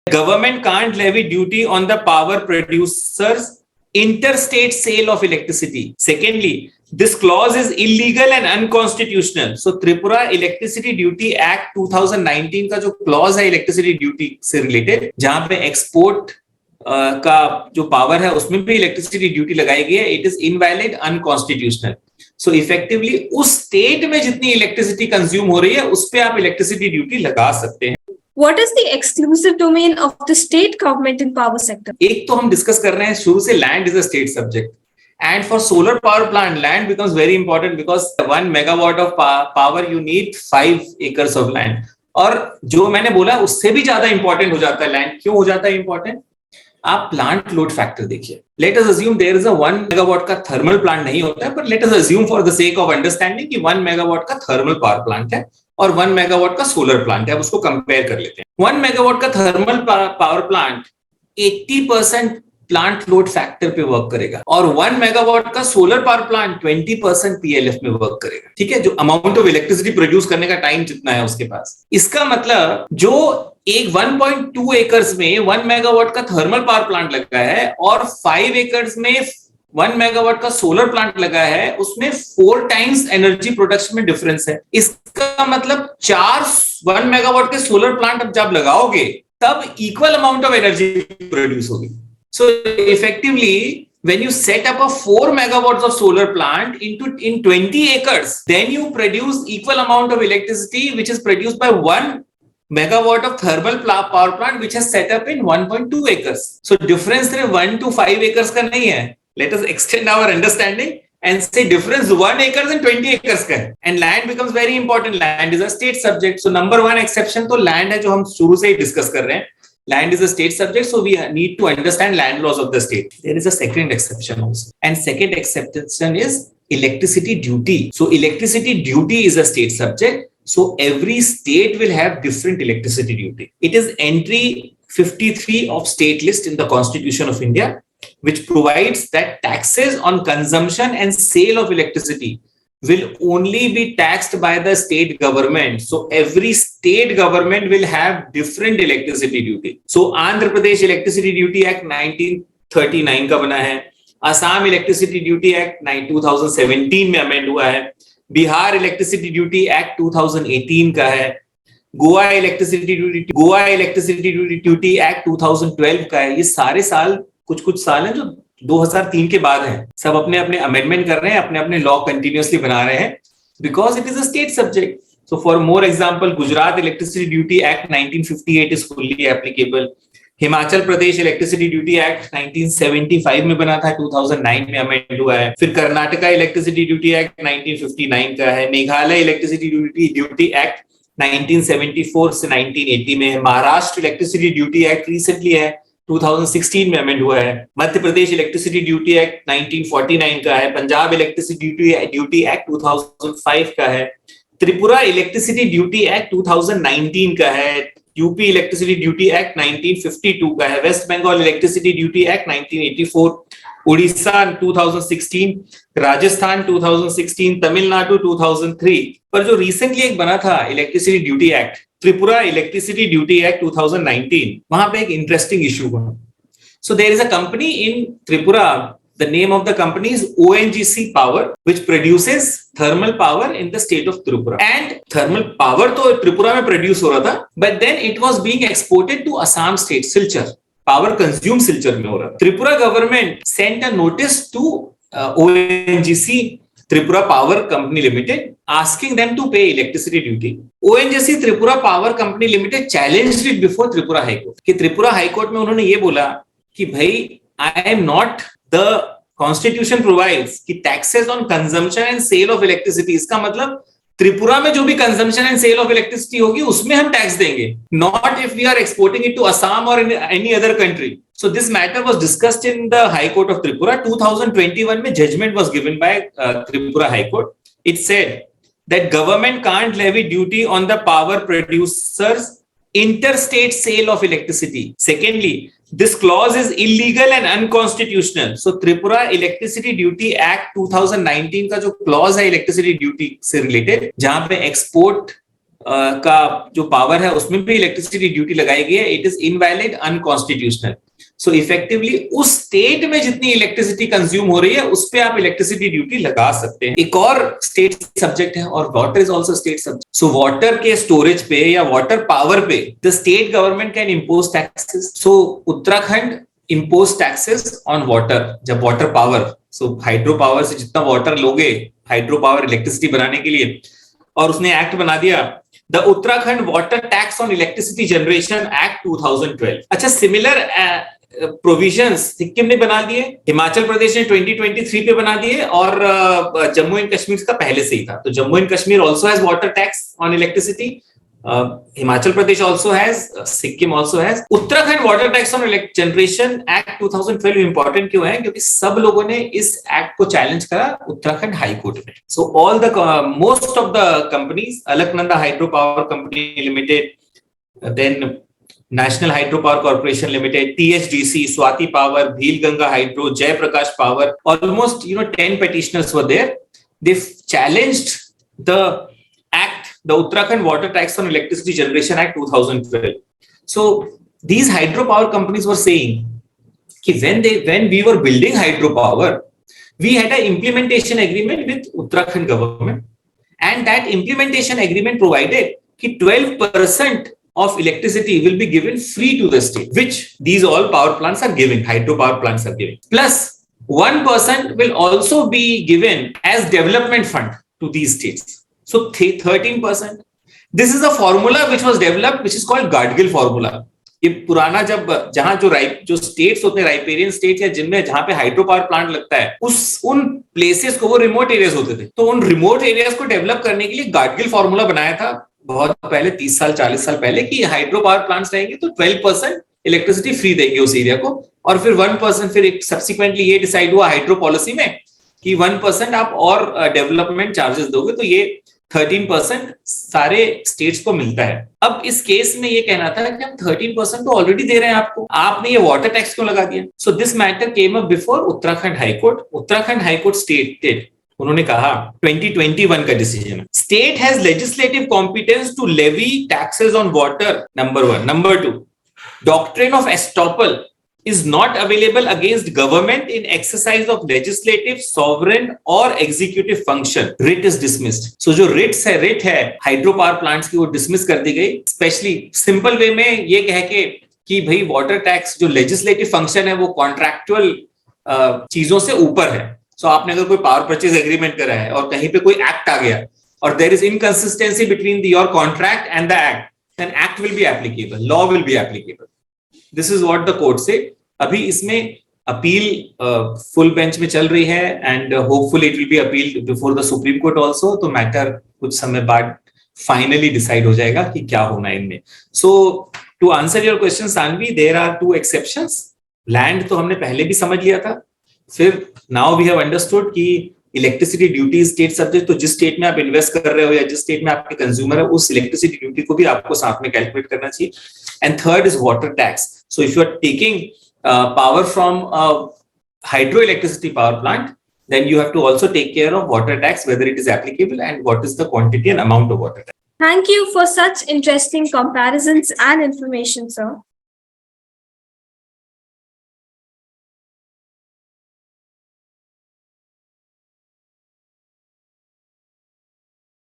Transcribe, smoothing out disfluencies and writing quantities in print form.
Government can't levy duty on the power producers interstate sale of electricity. Secondly, this clause is illegal and unconstitutional. So Tripura Electricity Duty Act 2019 का जो clause है electricity duty से related, जहां पे export का जो power है उसमें भी इलेक्ट्रिसिटी ड्यूटी लगाई गई है, it is invalid, unconstitutional. So effectively उस स्टेट में जितनी इलेक्ट्रिसिटी कंज्यूम हो रही है उस पे आप इलेक्ट्रिसिटी ड्यूटी लगा सकते हैं. What is the exclusive domain of the state government in power sector? एक तो हम डिस्कस कर रहे हैं शुरू से, land is a state subject. And for solar power plant, land becomes very important because 1 megawatt of power you need 5 acres of land. और जो मैंने बोला उससे भी ज्यादा इंपॉर्टेंट हो जाता है लैंड. क्यों हो जाता है इंपॉर्टेंट? आप प्लांट लोड फैक्टर देखिए. Let us assume there is a 1 megawatt का थर्मल प्लांट नहीं होता है, पर let us assume for the sake of understanding कि 1 मेगावाट का थर्मल पावर प्लांट है और 1 मेगावाट का सोलर प्लांट है. अब उसको कंपेयर कर लेते हैं. 1 मेगावाट का thermal power plant 80% plant load factor पे वर्क करेगा और 1 मेगावाट का सोलर पावर प्लांट 20% पीएलएफ में वर्क करेगा. ठीक है, जो अमाउंट ऑफ इलेक्ट्रिसिटी प्रोड्यूस करने का टाइम जितना है उसके पास. इसका मतलब जो एक 1.2 एकर्स में 1 मेगावाट का थर्मल पावर प्लांट लगा है और 5 एकर्स में 1 मेगावाट का सोलर प्लांट लगा है, उसमें 4 टाइम्स एनर्जी प्रोडक्शन में डिफरेंस है. इसका मतलब 1 मेगावाट के सोलर प्लांट अब जब लगाओगे तब equal amount of energy produce होगी. So effectively, when you set up a 4 megawatts of solar plant in 20 acres, then you produce equal amount of electricity which is produced by 1 megawatt of thermal power plant which is set up in 1.2 acres. So difference 1 to 5 acres का नहीं है. Let us extend our understanding and say difference 1 acres and 20 acres का है. And land becomes very important. Land is a state subject. So number 1 exception तो land है जो हम शुरू से ही डिस्कस कर रहे हैं. Land is a state subject, so we need to understand land laws of the state. There is a second exception also. And second exception is electricity duty. So electricity duty is a state subject. So every state will have different electricity duty. It is entry 53 of state list in the Constitution of India, which provides that taxes on consumption and sale of electricity will only be taxed by the state government. So every state government will have different electricity duty. So Andhra Pradesh Electricity Duty Act 1939 का बना है. Assam Electricity Duty Act 2017 में amend हुआ है. Bihar Electricity Duty Act 2018 का है. Goa Electricity Duty Act 2012 का है. ये सारे साल कुछ साल हैं जो 2003 के बाद है. सब अपने अपने अमेंडमेंट कर रहे हैं, अपने अपने लॉ कंटिन्यूअसली बना रहे हैं because it is a state subject. So for more example, Gujarat electricity duty act 1958 is fully applicable. Himachal Pradesh electricity duty act 1975 में बना था, 2009 में अमेंड हुआ है. फिर कर्नाटका इलेक्ट्रिसिटी ड्यूटी एक्ट 1959 का है. मेघालय इलेक्ट्रिसिटी ड्यूटी एक्ट 1974 से 1980 में है. Maharashtra electricity duty act recently है, 2016 में अमेंड हुआ है. Madhya Pradesh electricity duty act 1949 का है. पंजाब इलेक्ट्रिसिटी ड्यूटी एक्ट 2005 का है. त्रिपुरा इलेक्ट्रिसिटी ड्यूटी एक्ट 2019 का है. यूपी इलेक्ट्रिसिटी ड्यूटी एक्ट 1952 का है. West Bengal electricity duty act 1984. Orissa 2016, Rajasthan 2016, Tamil Nadu 2003. पर जो रिसेंटली एक बना था electricity duty act, Tripura electricity duty act 2019, वहां पे एक इंटरेस्टिंग इशू हुआ. So there is a company in Tripura, the name of the company is ONGC Power, which produces thermal power in the state of Tripura. And thermal power तो त्रिपुरा में produce हो रहा था, but then it was being exported to Assam state, Silchar. Power consumed Silchar में हो रहा था. Tripura government sent a notice to ONGC Tripura Power Company Limited, asking them to pay electricity duty. ONGC Tripura Power Company Limited challenged it before Tripura High Court. कि Tripura High Court में उन्होंने ये बोला कि भाई I am not, the Constitution provides कि taxes on consumption and sale of electricity, इसका मतलब त्रिपुरा में जो भी consumption and sale of electricity होगी उसमें हम टैक्स देंगे, not if we are exporting it to Assam और any other country. So this matter was discussed in the High Court of Tripura. 2021 में judgment was given by Tripura High Court. It said that government can't levy duty on the power producers interstate sale of electricity. Secondly, this clause is illegal and unconstitutional. So Tripura Electricity Duty Act 2019 का जो clause है electricity duty से related, जहां पे export का जो power है उसमें भी इलेक्ट्रिसिटी ड्यूटी लगाई गई है, it is invalid, unconstitutional. So effectively उस स्टेट में जितनी इलेक्ट्रिसिटी कंज्यूम हो रही है उस पे आप इलेक्ट्रिसिटी ड्यूटी लगा सकते हैं। एक और स्टेट सब्जेक्ट है, और water is also state subject. So water के स्टोरेज पे या वाटर पावर पे the state government can impose taxes. So Uttarakhand impose taxes on water, जब वाटर पावर, सो हाइड्रो पावर से जितना वाटर लोगे हाइड्रो पावर इलेक्ट्रिसिटी बनाने के लिए, और उसने एक्ट बना दिया the Uttarakhand water tax on electricity generation act 2012। अच्छा, सिमिलर प्रोविजंस सिक्किम ने बना दिए, हिमाचल प्रदेश ने 2023 पे बना दिए, और जम्मू एंड कश्मीर का पहले से ही था। तो Jammu and Kashmir also has water tax on electricity, Himachal Pradesh also has, Sikkim also has. Uttarakhand water tax on generation act 2012 important क्यों है? क्योंकि सब लोगों ने इस एक्ट को चैलेंज करा उत्तराखंड हाई कोर्ट में। So all the most of the companies, Alaknanda hydro power company limited, then national hydro power corporation limited, THDC, Swati power, Bhil Ganga hydro, Jaiprakash power, almost 10 petitioners were there. They challenged the act, the Uttarakhand Water Tax on Electricity Generation Act 2012. So these hydropower companies were saying that when we were building hydropower, we had an implementation agreement with Uttarakhand government, and that implementation agreement provided that 12% of electricity will be given free to the state, which these all power plants are giving, hydropower plants are giving. Plus 1% will also be given as development fund to these states. So 13%. This is a formula which was developed, which is called Gadgil formula. ये पुराना जहां जो states होते हैं, riparian state, या जिनमें जहां पे हाइड्रो पावर प्लांट लगता है, उन प्लेसेस को, वो रिमोट एरियाज होते थे, तो उन रिमोट एरियाज को डेवलप करने के लिए गाडगिल फॉर्मूला बनाया था बहुत पहले, 30 साल 40 साल पहले, कि हाइड्रो पावर प्लांट्स रहेंगे तो 12% इलेक्ट्रिसिटी फ्री देंगे उस एरिया को, और फिर 1%, फिर सब्सिक्वेंटली ये डिसाइड हुआ हाइड्रो पॉलिसी में कि 1% आप और डेवलपमेंट चार्जेस दोगे, तो ये 13% सारे स्टेट्स को मिलता है। अब इस केस में ये कहना था कि हम 13% तो ऑलरेडी दे रहे हैं आपको, आपने ये वाटर टैक्स क्यों लगा दिया? So this matter came up before Uttarakhand high court. Uttarakhand high court stated, उन्होंने कहा 2021 का decision, state has legislative competence to levy taxes on water, number 1। Number 2, doctrine of estoppel is not available against government in exercise of legislative, sovereign or executive function. Writ is dismissed. So जो writ है hydro power plants की, वो dismiss कर दी गई। Specially simple way में ये कह के कि भाई वाटर टैक्स जो लेजिस्लेटिव फंक्शन है वो कॉन्ट्रैक्चुअल चीजों से ऊपर है। सो आपने अगर कोई पावर परचेज एग्रीमेंट करा है और कहीं पे कोई एक्ट आ गया और there is inconsistency between your contract and the act, then act will be applicable, law will be applicable. This is what the court say. अभी इसमें अपील फुल बेंच में चल रही है, and hopefully it will be appealed before the supreme court also. तो matter कुछ समय बाद फाइनली डिसाइड हो जाएगा कि क्या होना है इनमें। So to answer your question Saanvi, there are 2 exceptions. लैंड तो हमने पहले भी समझ लिया था, फिर नाउ वी हैव अंडरस्टूड कि इलेक्ट्रिसिटी ड्यूटी स्टेट सब्जेक्ट, तो जिस स्टेट में आप इन्वेस्ट कर रहे हो या जिस स्टेट में आपके कंज्यूमर है, उस इलेक्ट्रिसिटी ड्यूटी को भी आपको साथ में कैलकुलेट करना चाहिए। And third is water tax. So if you are taking power from a hydroelectricity power plant, then you have to also take care of water tax, whether it is applicable and what is the quantity and amount of water tax. Thank you for such interesting comparisons and information, sir.